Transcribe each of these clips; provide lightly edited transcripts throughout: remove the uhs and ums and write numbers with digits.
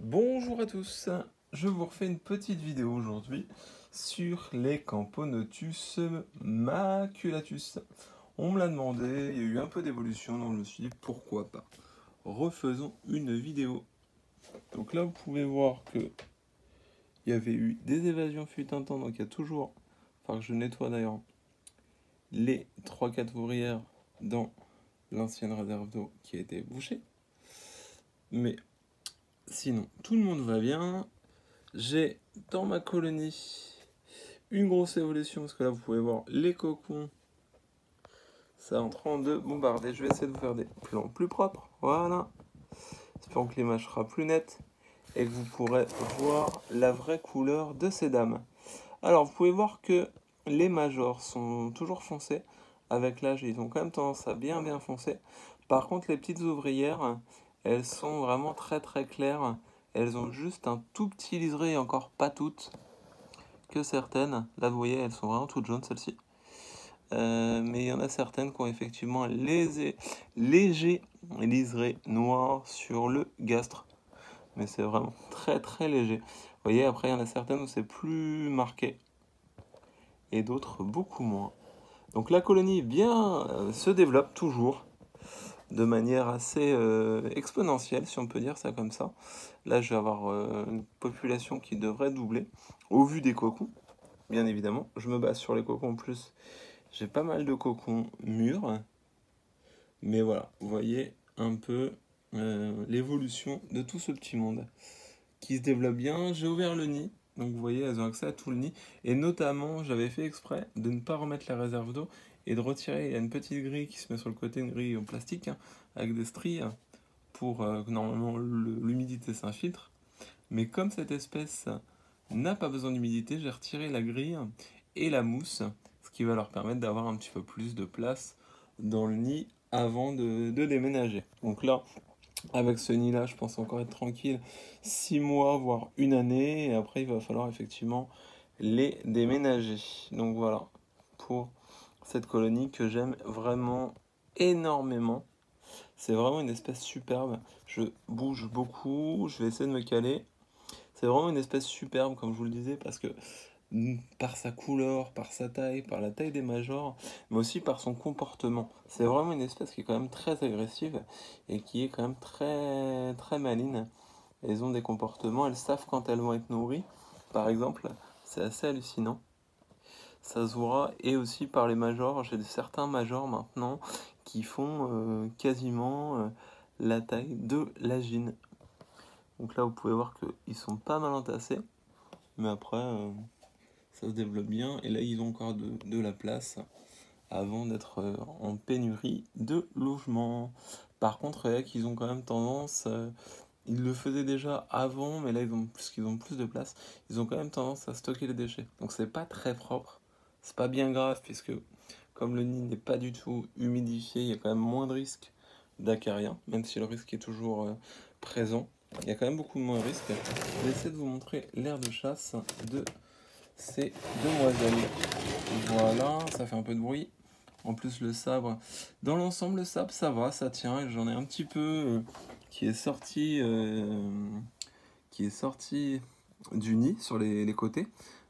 Bonjour à tous, je vous refais une petite vidéo aujourd'hui sur les Camponotus maculatus. On me l'a demandé, il y a eu un peu d'évolution, donc je me suis dit pourquoi pas. Refaisons une vidéo. Donc là vous pouvez voir que il y avait eu des évasions fut un temps, donc il y a toujours, enfin que je nettoie d'ailleurs, les 3-4 ouvrières dans l'ancienne réserve d'eau qui a été bouchée. Mais sinon, tout le monde va bien. J'ai dans ma colonie une grosse évolution parce que là vous pouvez voir les cocons, ça est en train de bombarder. Je vais essayer de vous faire des plans plus propres, voilà. Espérons que l'image sera plus nette et que vous pourrez voir la vraie couleur de ces dames. Alors vous pouvez voir que les majors sont toujours foncés. Avec l'âge ils ont quand même tendance à bien foncer. Par contre les petites ouvrières, elles sont vraiment très claires. Elles ont juste un tout petit liseré et encore pas toutes que certaines. Là vous voyez elles sont vraiment toutes jaunes celles-ci. Mais il y en a certaines qui ont effectivement un léger liseré noir sur le gastre. Mais c'est vraiment très léger. Vous voyez après il y en a certaines où c'est plus marqué. Et d'autres beaucoup moins. Donc la colonie se développe toujours de manière assez exponentielle, si on peut dire ça comme ça. Là, je vais avoir une population qui devrait doubler, au vu des cocons, bien évidemment. Je me base sur les cocons en plus. J'ai pas mal de cocons mûrs. Mais voilà, vous voyez un peu l'évolution de tout ce petit monde qui se développe bien. J'ai ouvert le nid. Donc vous voyez, elles ont accès à tout le nid. Et notamment, j'avais fait exprès de ne pas remettre la réserve d'eau et de retirer. Il y a une petite grille qui se met sur le côté, une grille en plastique, hein, avec des stries pour que normalement l'humidité s'infiltre. Mais comme cette espèce n'a pas besoin d'humidité, j'ai retiré la grille et la mousse, ce qui va leur permettre d'avoir un petit peu plus de place dans le nid avant de déménager. Donc là, avec ce nid-là, je pense encore être tranquille 6 mois, voire une année, et après il va falloir effectivement les déménager. Donc voilà, pour cette colonie que j'aime vraiment énormément. C'est vraiment une espèce superbe. Je bouge beaucoup, je vais essayer de me caler. C'est vraiment une espèce superbe, comme je vous le disais, parce que par sa couleur, par sa taille, par la taille des majors, mais aussi par son comportement. C'est vraiment une espèce qui est quand même très agressive et qui est quand même très maligne. Elles ont des comportements, elles savent quand elles vont être nourries, par exemple. C'est assez hallucinant. Ça se voit, et aussi par les majors. J'ai certains majors maintenant qui font quasiment la taille de la gine. Donc là, vous pouvez voir qu'ils sont pas mal entassés, mais après, ça se développe bien. Et là, ils ont encore de la place avant d'être en pénurie de logements. Par contre, ils ont quand même tendance, ils le faisaient déjà avant, mais là, puisqu'ils ont plus de place, ils ont quand même tendance à stocker les déchets. Donc c'est pas très propre, c'est pas bien grave, puisque comme le nid n'est pas du tout humidifié, il y a quand même moins de risques d'acarien, même si le risque est toujours présent. Il y a quand même beaucoup moins de risques. Je vais essayer de vous montrer l'aire de chasse de ces demoiselles. Voilà, ça fait un peu de bruit. En plus, le sabre, dans l'ensemble, le sabre, ça va, ça tient. J'en ai un petit peu qui est sorti du nid sur les côtés,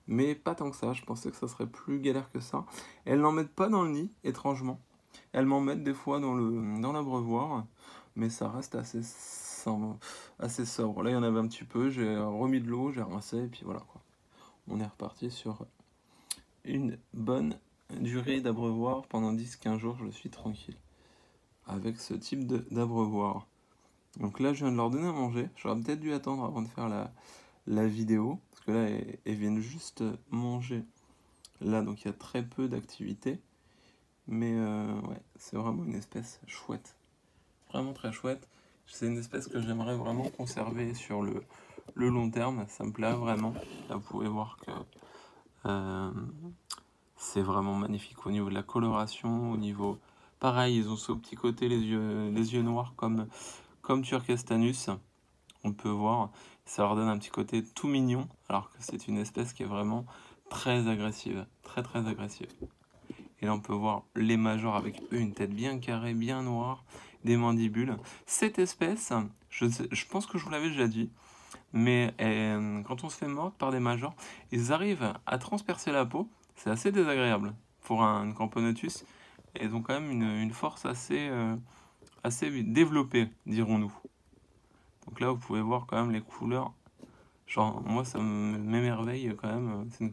mais pas tant que ça. Je pensais que ça serait plus galère que ça. Elles n'en mettent pas dans le nid, étrangement. Elles m'en mettent des fois dans l'abreuvoir, mais ça reste assez sobre. Là, il y en avait un petit peu. J'ai remis de l'eau, j'ai rincé, et puis voilà quoi. On est reparti sur une bonne durée d'abreuvoir. Pendant 10-15 jours, je suis tranquille avec ce type d'abreuvoir. Donc là, je viens de leur donner à manger. J'aurais peut-être dû attendre avant de faire la vidéo, parce que là, elles viennent juste manger. Là, donc il y a très peu d'activité. Mais ouais, c'est vraiment une espèce chouette. Vraiment très chouette. C'est une espèce que j'aimerais vraiment conserver sur le long terme. Ça me plaît vraiment. Là, vous pouvez voir que c'est vraiment magnifique au niveau de la coloration, au niveau... Pareil, ils ont ce petit côté, les yeux noirs comme Turkestanus. On peut voir, ça leur donne un petit côté tout mignon, alors que c'est une espèce qui est vraiment très agressive. Très agressive. Et là, on peut voir les majors avec eux, une tête bien carrée, bien noire, des mandibules. Cette espèce, je pense que je vous l'avais déjà dit, mais quand on se fait mordre par des majors, ils arrivent à transpercer la peau. C'est assez désagréable pour un Camponotus. Et ils ont quand même une force assez développée, dirons-nous. Donc là, vous pouvez voir quand même les couleurs. Genre, moi, ça m'émerveille quand même. C'est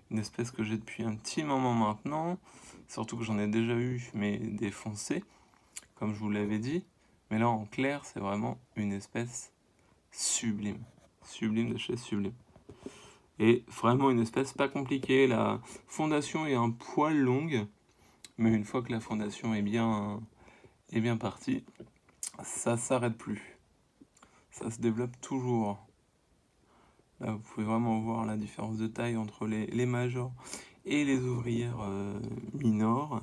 une espèce que j'ai depuis un petit moment maintenant. Surtout que j'en ai déjà eu, mais des foncés, comme je vous l'avais dit. Mais là, en clair, c'est vraiment une espèce sublime. Sublime de chez sublime. Et vraiment une espèce pas compliquée. La fondation est un poil longue. Mais une fois que la fondation est bien partie, ça s'arrête plus. Ça se développe toujours. Là, vous pouvez vraiment voir la différence de taille entre les majors et les ouvrières mineures.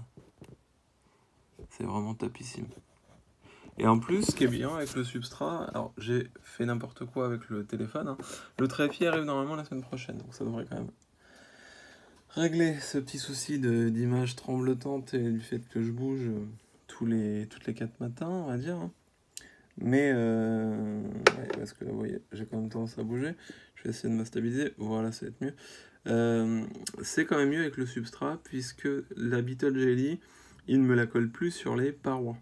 C'est vraiment tapissime. Et en plus, ce qui est bien avec le substrat, alors j'ai fait n'importe quoi avec le téléphone, hein. Le trépied arrive normalement la semaine prochaine, donc ça devrait quand même régler ce petit souci d'image tremblotante et du fait que je bouge toutes les 4 matins, on va dire, hein. Mais, ouais, parce que là, vous voyez, j'ai quand même tendance à bouger. Je vais essayer de me stabiliser. Voilà, ça va être mieux. C'est quand même mieux avec le substrat, puisque la Beetle Jelly, ils ne me la collent plus sur les parois.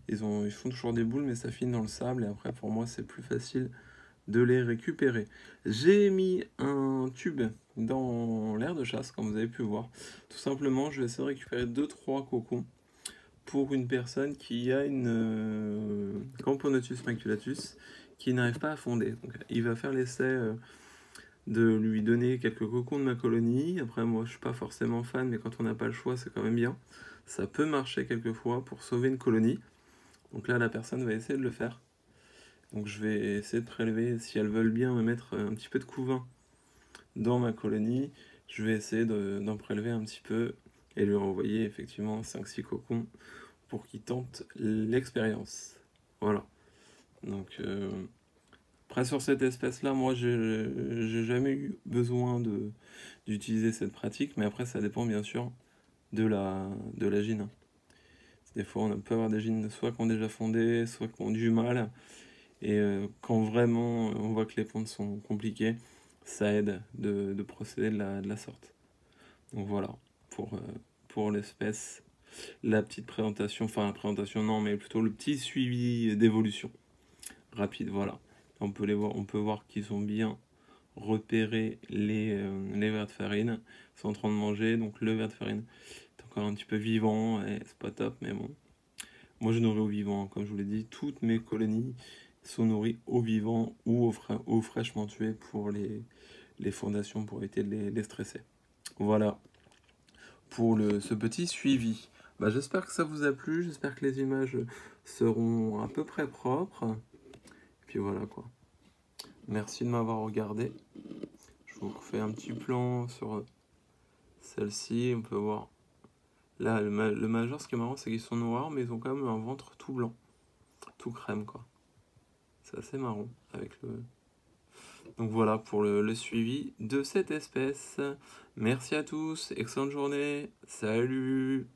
Ils font toujours des boules, mais ça fine dans le sable. Et après, pour moi, c'est plus facile de les récupérer. J'ai mis un tube dans l'air de chasse, comme vous avez pu voir. Tout simplement, je vais essayer de récupérer 2-3 cocons pour une personne qui a une Camponotus maculatus qui n'arrive pas à fonder. Donc, il va faire l'essai de lui donner quelques cocons de ma colonie. Après, moi, je suis pas forcément fan, mais quand on n'a pas le choix, c'est quand même bien. Ça peut marcher quelquefois pour sauver une colonie. Donc là, la personne va essayer de le faire. Donc je vais essayer de prélever, si elles veulent bien me mettre un petit peu de couvain dans ma colonie, je vais essayer d'en prélever un petit peu et lui envoyer effectivement 5-6 cocons pour qu'il tente l'expérience. Voilà. Donc après sur cette espèce là, moi j'ai jamais eu besoin d'utiliser cette pratique, mais après ça dépend bien sûr de la gine. Des fois on peut avoir des gines soit qui ont déjà fondé, soit qui ont du mal. Et quand vraiment on voit que les pontes sont compliquées, ça aide de procéder de la sorte. Donc voilà, pour l'espèce, la petite présentation, enfin la présentation non, mais plutôt le petit suivi d'évolution rapide, voilà. On peut voir qu'ils ont bien repéré les vers de farine, ils sont en train de manger, donc le ver de farine est encore un petit peu vivant, et c'est pas top, mais bon. Moi je nourris au vivant, comme je vous l'ai dit, toutes mes colonies sont nourries au vivant ou au fraîchement tué pour les fondations, pour éviter de les stresser. Voilà pour ce petit suivi. Bah, j'espère que ça vous a plu, j'espère que les images seront à peu près propres. Et puis voilà quoi. Merci de m'avoir regardé. Je vous refais un petit plan sur celle-ci. On peut voir là le majeur, ce qui est marrant, c'est qu'ils sont noirs, mais ils ont quand même un ventre tout blanc, tout crème quoi. C'est assez marrant avec le... Donc voilà pour le suivi de cette espèce. Merci à tous, excellente journée, salut!